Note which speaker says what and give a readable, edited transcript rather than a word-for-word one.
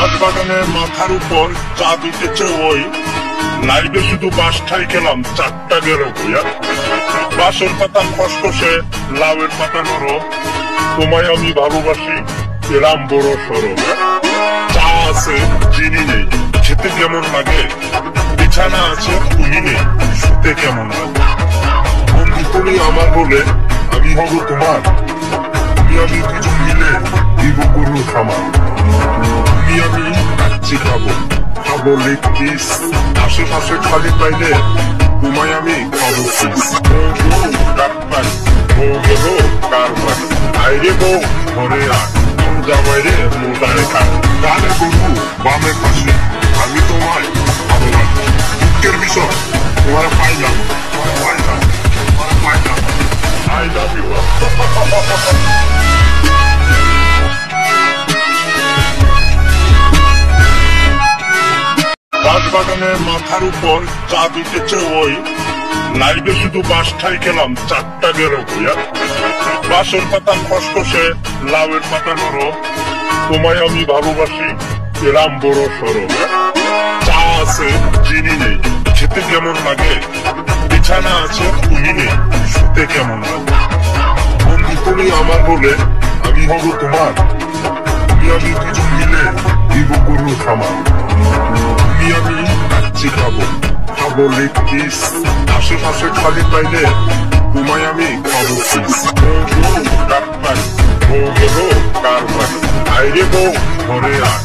Speaker 1: বাঁশবাগানের মাথার উপর চাঁদ উঠেছে ওই, লাইভে শুধু বাঁশটাই খেলাম 4টা গেরো হইয়া। বাঁশের পাতা খসখসে, লাউয়ের পাতা নরম, তোমায় আমি ভালোবাসি এরাম বড় সরম। চা আছে চিনি নেই, খেতে কেমন লাগে, বিছানা আছে তুলি নেই, শুতে কেমন লাগে। বন্ধু তুমি আমার বলে আমি হব তোমার, তুমি আমি দুজন মিলে দিব গরুর খামার। তুমি আমি কাচ্চি খাবো, খাবো লেগ পিস, আশেপাশে খালি পাইলে তোমায় আমি খাবো পিস। কার বাড়ি ও গেল কার বাড়ি, আইরে বউ ঘরে আয়, জামাইরে মোটায় খায়। ডানে গরু বামে পাশে, আমি তোমায় ভালোবাসি। দুঃখের বিষয় তোমার পাইলাম, I love you. বাঁশবাগানের মাথার উপর চাঁদ উঠেছে ওই, লাইভে শুধু বাঁশটাই খেলাম 4টা গেরো হইয়া। বাঁশের পাতা খসখসে, লাউয়ের পাতা নরম, তোমায় আমি ভালোবাসি এরাম বড় সরম। চা আছে চিনি নেই, খেতে কেমন লাগে, বিছানা আছে তুলি নেই, শুতে কেমন লাগে। বন্ধু তুমি আমার বলে আমি হব তোমার, তুমি আমি দুজন মিলে দিব গরুর খামার। তুমি আমি কাচ্চি খাবো, খাবো লেগ পিস, আশেপাশে খালি পাইলে তোমায় আমি খাবো পিস। কার বাড়ি ও গেল কার বাড়ি, আইরে বউ ঘরে আয়,